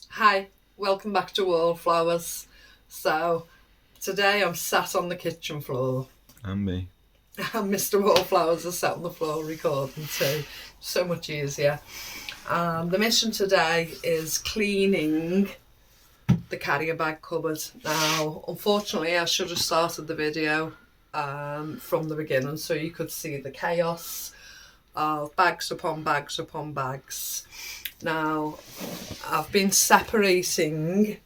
Hi, welcome back to Wallflowers. So, today I'm sat on the kitchen floor And me. and Mr. Wallflowers is sat on the floor recording too. So much easier. The mission today is cleaning the carrier bag cupboard. Now, unfortunately, I should have started the video from the beginning so you could see the chaos of bags upon bags upon bags. Now, I've been separating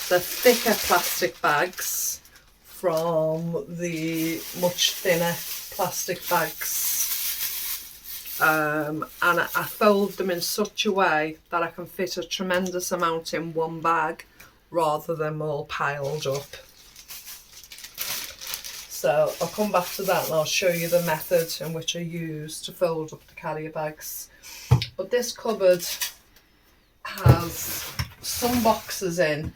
the thicker plastic bags from the much thinner plastic bags, and I fold them in such a way that I can fit a tremendous amount in one bag rather than all piled up. So I'll come back to that and I'll show you the method in which I use to fold up the carrier bags. But this cupboard has some boxes in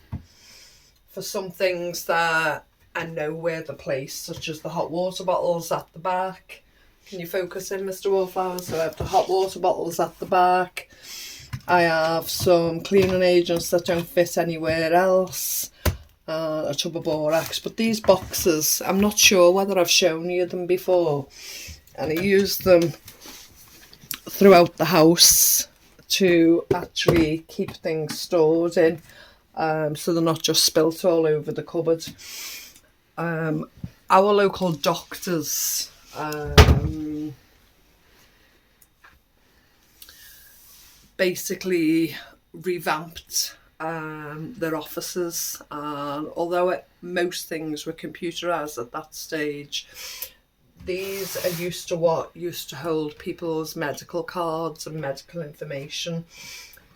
for some things that I know where they're placed, such as the hot water bottles at the back. Can you focus in, Mr. Wallflowers? So I have the hot water bottles at the back. I have some cleaning agents that don't fit anywhere else. A tub of borax. But these boxes, I'm not sure whether I've shown you them before. And I use them throughout the house to actually keep things stored in, so they're not just spilt all over the cupboard. Our local doctors basically revamped their offices, and although most things were computerized at that stage, these are used to what used to hold people's medical cards and medical information.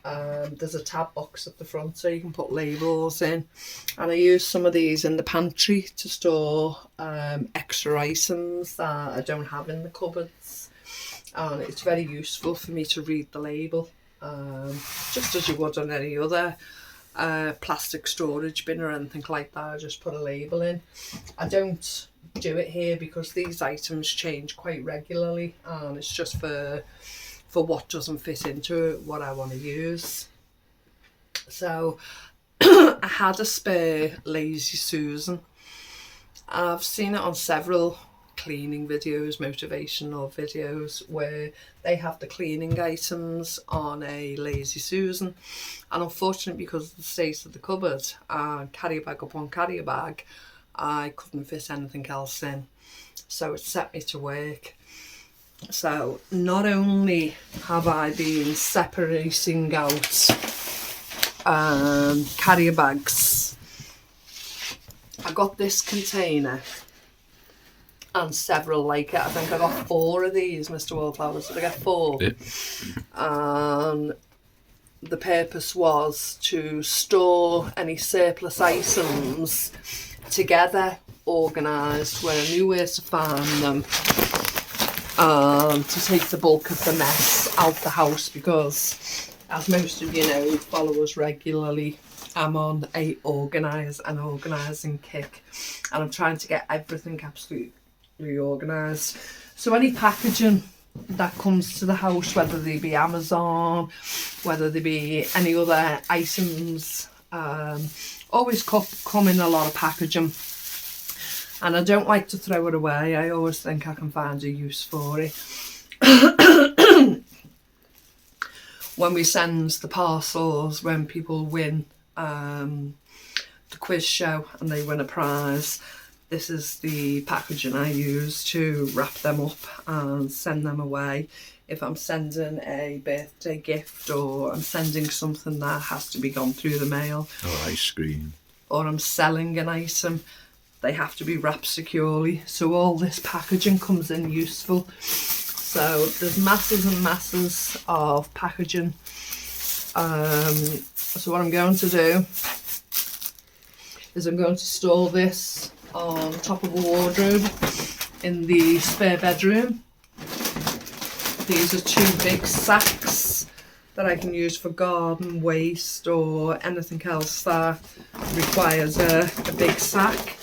There's a tab box at the front so you can put labels in, and I use some of these in the pantry to store extra items that I don't have in the cupboards, and it's very useful for me to read the label, just as you would on any other plastic storage bin or anything like that. I just put a label in. I don't do it here because these items change quite regularly, and it's just for what doesn't fit into what I want to use. So I had a spare Lazy Susan. I've seen it on several cleaning videos, motivational videos, where they have the cleaning items on a Lazy Susan, and unfortunately, because of the state of the cupboard, carrier bag upon carrier bag, I couldn't fit anything else in, so it set me to work. So not only have I been separating out carrier bags, I got this container and several like it. I think I got 4 of these, Mr. Wallflowers. Did I get 4? Yeah. And the purpose was to store any surplus items together, organised, where I knew where to find them, to take the bulk of the mess out the house, because, as most of you know, follow us regularly, I'm on a organising kick, and I'm trying to get everything absolutely organised. So any packaging that comes to the house, whether they be Amazon, whether they be any other items, always come in a lot of packaging, and I don't like to throw it away. I always think I can find a use for it. When we send the parcels, when people win the quiz show and they win a prize, this is the packaging I use to wrap them up and send them away. If I'm sending a birthday gift, or I'm sending something that has to be gone through the mail, Or ice cream. or I'm selling an item, they have to be wrapped securely. So all this packaging comes in useful. So there's masses and masses of packaging. So what I'm going to do is I'm going to store this on top of a wardrobe in the spare bedroom. These are 2 big sacks that I can use for garden waste or anything else that requires a big sack.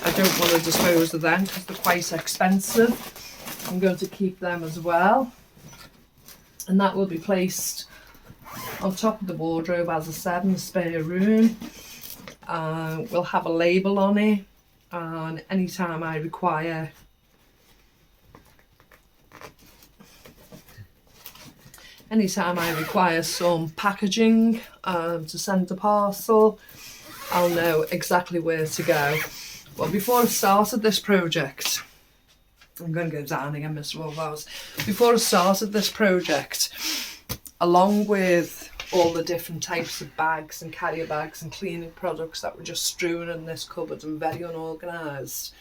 I don't want to dispose of them because they're quite expensive. I'm going to keep them as well, and that will be placed On top of the wardrobe, as I said, in the spare room, we'll have a label on it, and anytime I require some packaging to send a parcel, I'll know exactly where to go. Well, before I started this project, I'm going to go down again, Mr. Wallflowers. Before I started this project, along with all the different types of bags and carrier bags and cleaning products that were just strewn in this cupboard and very unorganised,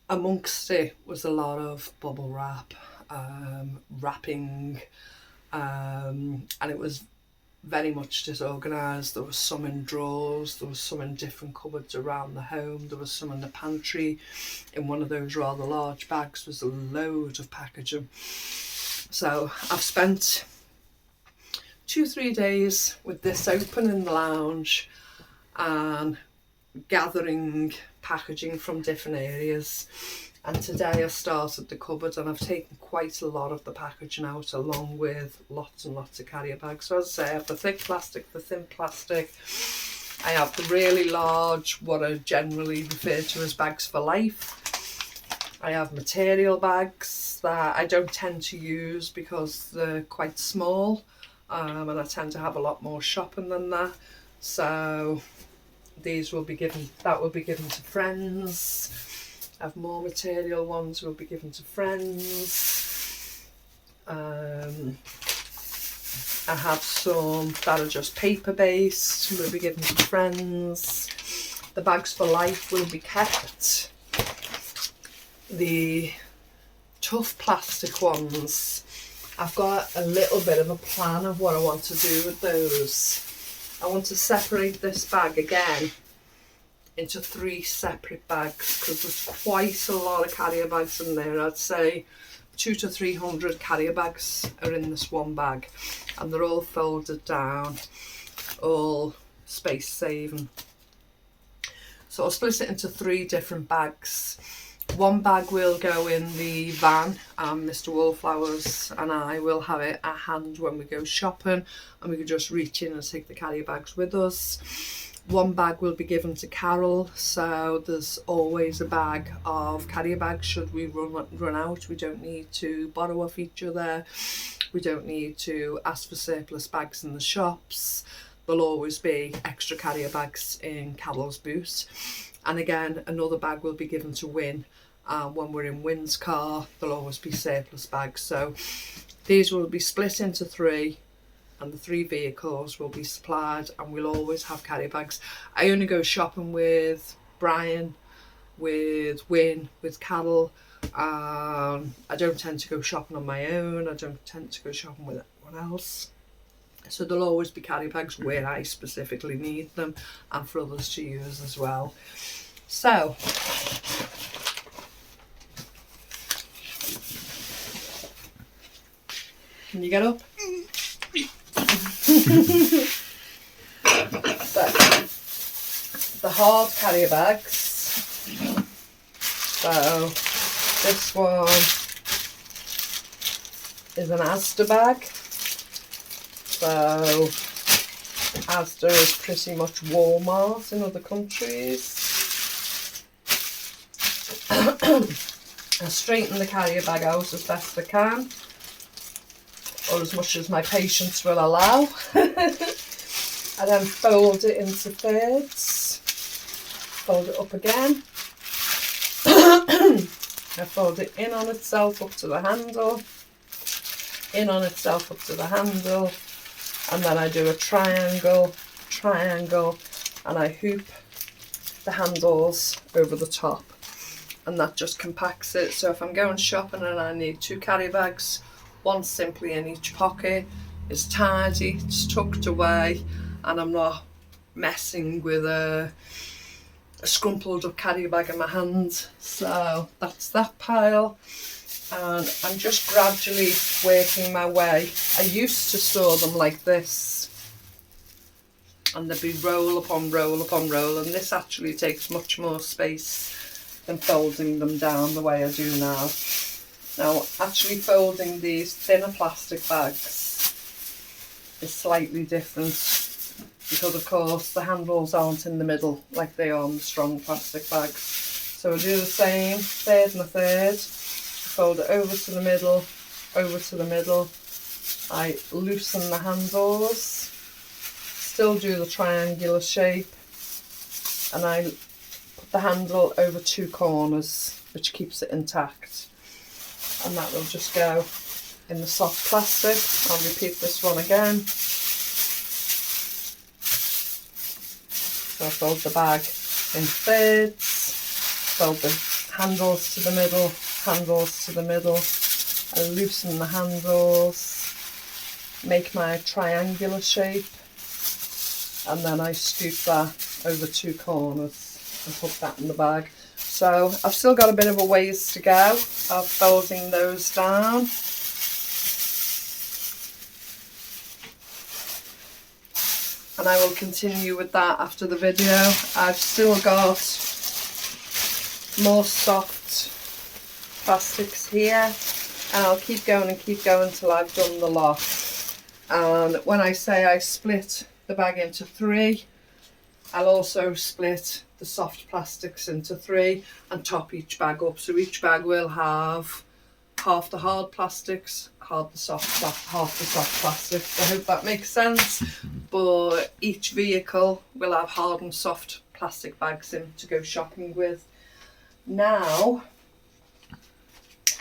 amongst it was a lot of bubble wrap, wrapping, and it was very much disorganised. There was some in drawers, there was some in different cupboards around the home, there was some in the pantry. In one of those rather large bags was a load of packaging. So I've spent 2-3 days with this open in the lounge and gathering packaging from different areas. And today I started the cupboard and I've taken quite a lot of the packaging out, along with lots and lots of carrier bags. So as I say, I have the thick plastic, the thin plastic. I have the really large, what are generally referred to as bags for life. I have material bags that I don't tend to use because they're quite small, and I tend to have a lot more shopping than that. So these will be given, that will be given to friends. I have more material ones will be given to friends. I have some that are just paper based, will be given to friends. The bags for life will be kept. The tough plastic ones, I've got a little bit of a plan of what I want to do with those. I want to separate this bag again into 3 separate bags, because there's quite a lot of carrier bags in there. I'd say 200 to 300 carrier bags are in this one bag, and they're all folded down, all space saving. So I'll split it into 3 different bags. One bag will go in the van, and Mr. Wallflowers and I will have it at hand when we go shopping, and we can just reach in and take the carrier bags with us. One bag will be given to Carol, so there's always a bag of carrier bags should we run out. We don't need to borrow off each other. We don't need to ask for surplus bags in the shops. There'll always be extra carrier bags in Carol's boot. And again, another bag will be given to Win. When we're in Win's car, there'll always be surplus bags. So these will be split into 3. And the 3 vehicles will be supplied, and we'll always have carrier bags. I only go shopping with Brian, with Win, with Carol. I don't tend to go shopping on my own. I don't tend to go shopping with anyone else. So there'll always be carrier bags where I specifically need them, and for others to use as well. So can you get up? So, the hard carrier bags. So this one is an Asda bag. So Asda is pretty much Walmart in other countries. I straighten the carrier bag out as best I can, or as much as my patience will allow. I then fold it into thirds, fold it up again. I fold it in on itself up to the handle, in on itself up to the handle, and then I do a triangle, and I hoop the handles over the top, and that just compacts it. So if I'm going shopping and I need 2 carrier bags, one simply in each pocket, it's tidy, it's tucked away, and I'm not messing with a scrumpled up carrier bag in my hand. So that's that pile, and I'm just gradually working my way. I used to store them like this, and there'd be roll upon roll upon roll, and this actually takes much more space than folding them down the way I do now. Now, actually folding these thinner plastic bags is slightly different because of course the handles aren't in the middle like they are on the strong plastic bags. So I do the same, third and a third, fold it over to the middle, over to the middle. I loosen the handles, still do the triangular shape, and I put the handle over two corners, which keeps it intact. And that will just go in the soft plastic. I'll repeat this one again. So I fold the bag in thirds, fold the handles to the middle, handles to the middle. I loosen the handles, make my triangular shape, and then I scoop that over two corners and put that in the bag. So I've still got a bit of a ways to go of folding those down. And I will continue with that after the video. I've still got more soft plastics here, and I'll keep going till I've done the lot. And when I say I split the bag into three, I'll also split the soft plastics into three and top each bag up. So each bag will have half the hard plastics, half the soft plastics. I hope that makes sense. But each vehicle will have hard and soft plastic bags in to go shopping with. Now,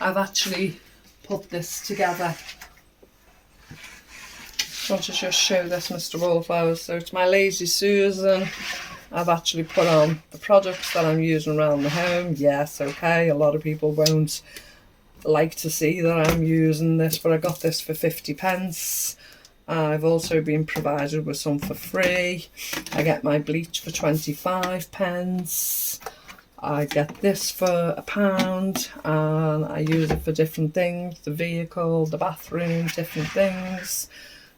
I've actually put this together. I want to just show this, Mr. Wallflowers. So it's my Lazy Susan. I've actually put on the products that I'm using around the home. Yes, okay, a lot of people won't like to see that I'm using this, but I got this for 50p. I've also been provided with some for free. I get my bleach for 25p. I get this for £1, and I use it for different things, the vehicle, the bathroom, different things.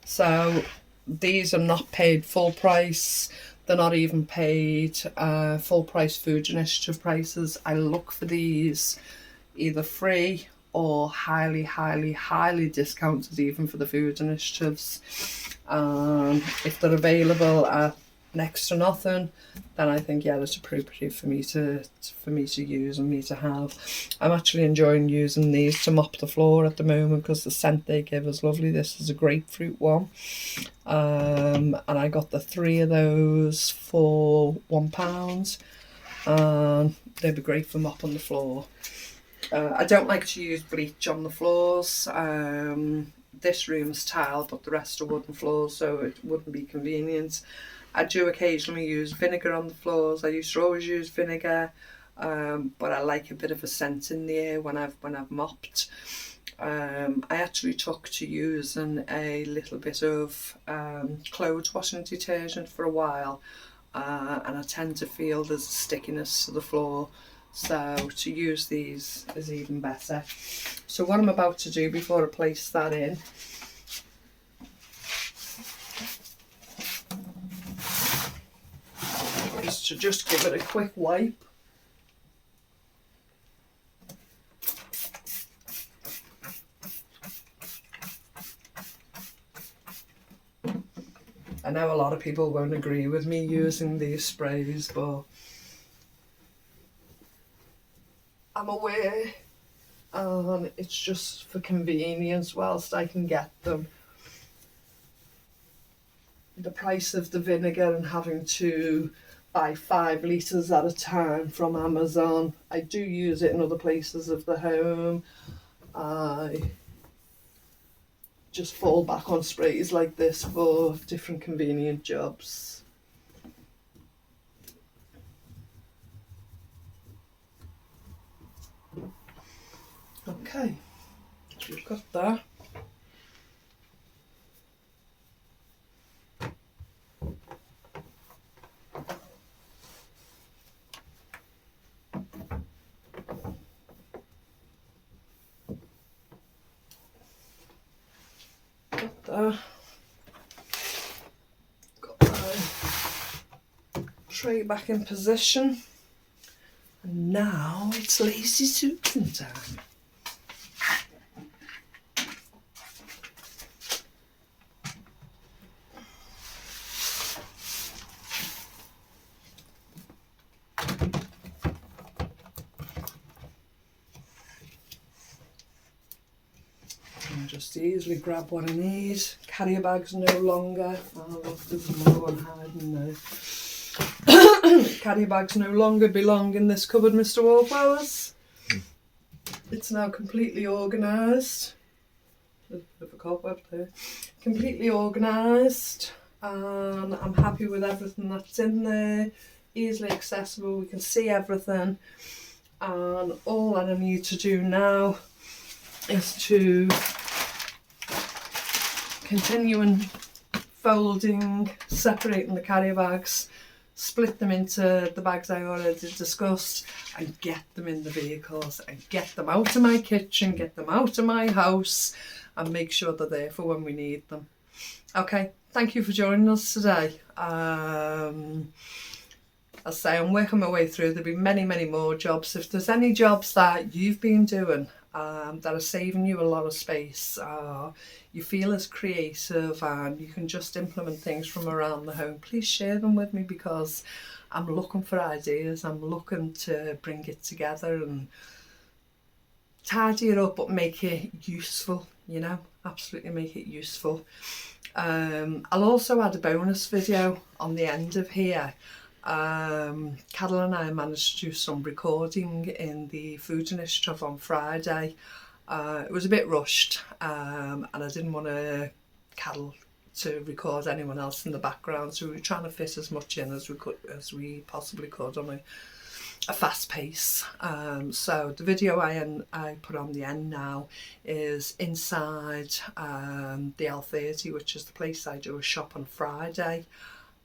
So these are not paid full price. They're not even paid full price Food Initiative prices. I look for these either free or highly, highly, highly discounted even for the Food Initiatives. If they're available at next to nothing, then I think, yeah, it's appropriate for me to use and me to have. I'm actually enjoying using these to mop the floor at the moment because the scent they give is lovely. This is a grapefruit one, and I got the 3 of those for £1, and they'd be great for mopping the floor. I don't like to use bleach on the floors. This room's tiled, but the rest are wooden floors, so it wouldn't be convenient. I do occasionally use vinegar on the floors. I used to always use vinegar, but I like a bit of a scent in the air when I've mopped. I actually took to using a little bit of clothes washing detergent for a while, and I tend to feel there's a stickiness to the floor. So to use these is even better. So what I'm about to do before I place that in is to just give it a quick wipe. I know a lot of people won't agree with me using these sprays, but I'm aware, and it's just for convenience whilst I can get them. The price of the vinegar and having to buy 5 litres at a time from Amazon. I do use it in other places of the home. I just fall back on sprays like this for different convenient jobs. Okay, so we've got that. Got my tray back in position, and now it's Lazy Susan time. can just easily grab what I need. Carrier bags no longer. Oh look, there's another one hiding there. Carrier bags no longer belong in this cupboard, Mr. Wallflowers. It's now completely organised. There's a bit of a cobweb there. Completely organised, and I'm happy with everything that's in there. Easily accessible, we can see everything, and all that I need to do now is to continue and folding, separating the carrier bags, split them into the bags I already discussed, and get them in the vehicles and get them out of my kitchen, get them out of my house, and make sure they're there for when we need them. Okay, thank you for joining us today. I say I'm working my way through. There'll be many, many more jobs. If there's any jobs that you've been doing that are saving you a lot of space, you feel as creative and you can just implement things from around the home, please share them with me, because I'm looking for ideas. I'm looking to bring it together and tidy it up, but make it useful, you know, absolutely make it useful. I'll also add a bonus video on the end of here. Carol and I managed to do some recording in the food initiative on Friday. It was a bit rushed, and I didn't want Carol to record anyone else in the background, so we were trying to fit as much in as we possibly could on a fast pace. So the video I put on the end now is inside the L30, which is the place I do a shop on Friday.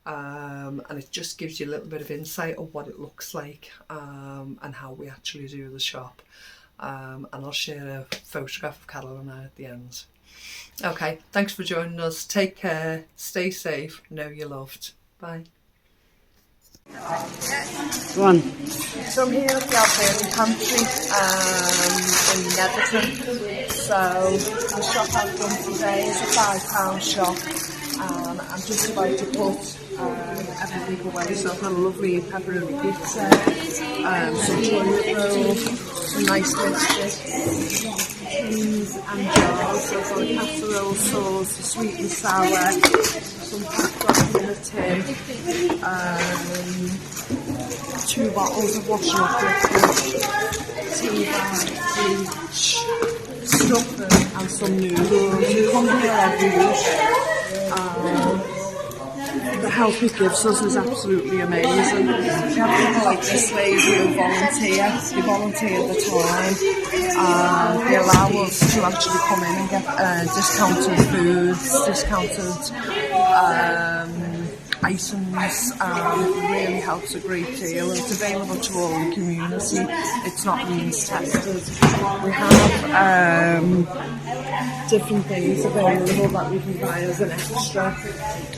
And it just gives you a little bit of insight of what it looks like, and how we actually do the shop. And I'll share a photograph of Carol and I at the end. Okay, thanks for joining us. Take care, stay safe, know you're loved. Bye. Go on. So I'm here at the Albertan Pantry in Netherton. So the shop I've done today is a £5 shop, and I'm just about to put everything away. So I've got a lovely pepperoni pizza, some toilet roll, some nice biscuits, tins and jars. So I've got a casserole sauce, the sweet and sour, some packed in a tin, 2 bottles of washing up liquid, tea bag, bleach, stuffing and some noodles. We come here every week. The help it gives us is absolutely amazing. We have people like this lady who volunteer. They volunteer the time. They allow us to actually come in and get discounted foods, discounted items. It really helps a great deal. It's available to all the community. It's not means tested. We have different things available that we can buy as an extra.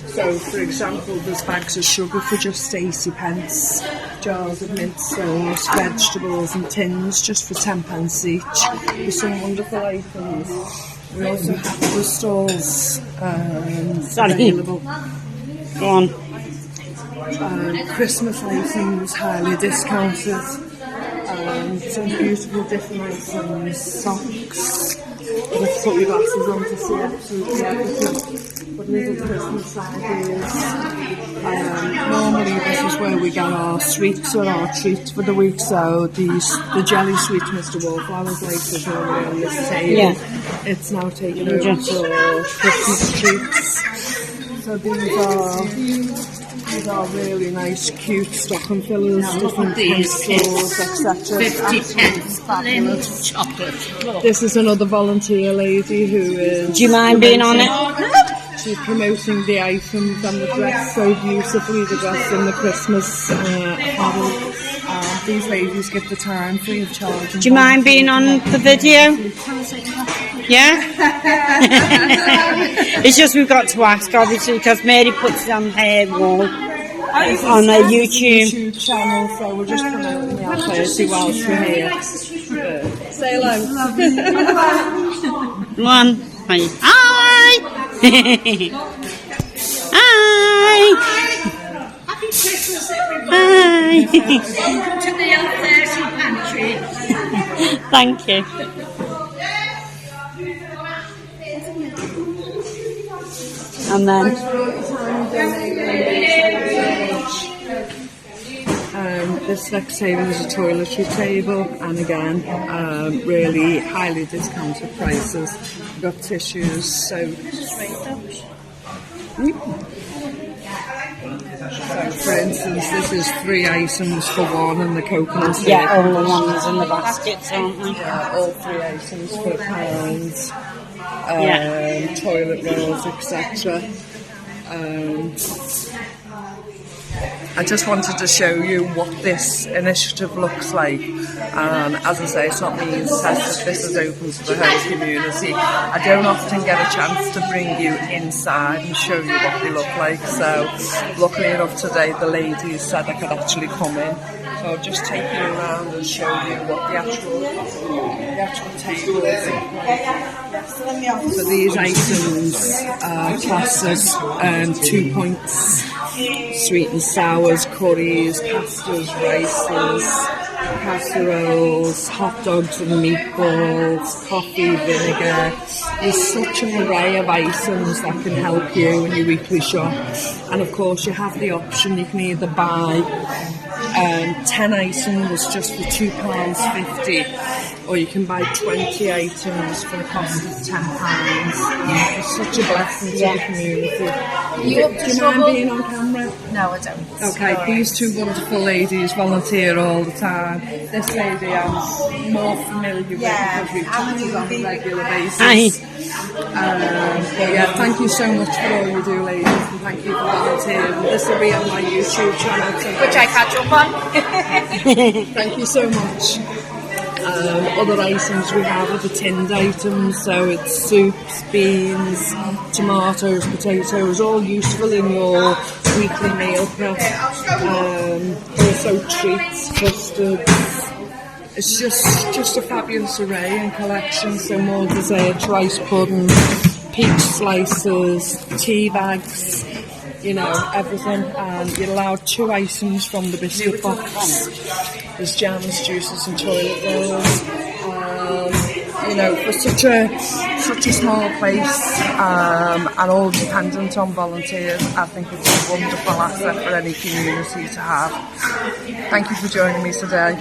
So, for example, there's bags of sugar for just 80p, jars of mint sauce, vegetables and tins just for 10p each. There's some wonderful items. We also have the stalls available. Go on. Christmas items, highly discounted. Some beautiful different items, socks. Let's put your glasses on to see absolutely everything. But little Christmas ideas. Normally this is where we get our sweets or our treats for the week. So the jelly sweet Mr. Wallflowers likes is normally on this table. Yeah. It's now taken over for Christmas treats. So these are really nice, cute stocking fillers, different pencils, etc. 50p, fabulous chocolate. This is another volunteer lady who is... Do you mind being on it? She's promoting the items and the dress so beautifully, the dress in the Christmas apparel. These ladies give the time free of charge. Do you mind being on the video? Yeah? It's just we've got to ask, obviously, because Mary puts it on her wall on her YouTube channel, so we're just promoting the L30 whilst we're here. Say hello. Come on. Hi. Hi. Happy Christmas, everybody. Hi. Welcome to the Albertan Pantry. Thank you. And then this next table is a toiletry table, and again, really highly discounted prices. We've got tissues, soap. So, for instance, this is 3 items for one, and the coconut. yeah, all the ones in the baskets, aren't they? Yeah, all 3 items for £1. Yeah. Toilet rolls, etc. I just wanted to show you what this initiative looks like. As I say, it's not me who's tested, this is open to the whole community. I don't often get a chance to bring you inside and show you what they look like, so luckily enough today the ladies said I could actually come in. So I'll just take you around and show you what the actual table is. So these items are classed as 2 points. Sweet and sours, curries, pastas, rices, casseroles, hot dogs and meatballs, coffee, vinegar. There's such an array of items that can help you in your weekly shop. And of course you have the option, you can either buy 10 items just for £2.50, or you can buy 20 items for the cost of £10. It's such a blessing to the community. Do you mind being on camera? No, I don't. Okay, these 2 wonderful ladies volunteer all the time. This lady I'm more familiar with because we chat on a regular basis. But yeah, thank you so much for all you do, ladies, and thank you for volunteering. This will be on my YouTube channel too, Which I catch up on. Thank you so much. Other items we have are the tinned items, so it's soups, beans, tomatoes, potatoes, all useful in your weekly meal prep. Also treats, custards. It's just a fabulous array and collection. So more desserts, rice pudding, peach slices, tea bags, you know, everything. And you're allowed 2 items from the biscuit box. There's jams, juices and toilet rolls. You know, for such a small place and all dependent on volunteers, I think it's a wonderful asset for any community to have. Thank you for joining me today.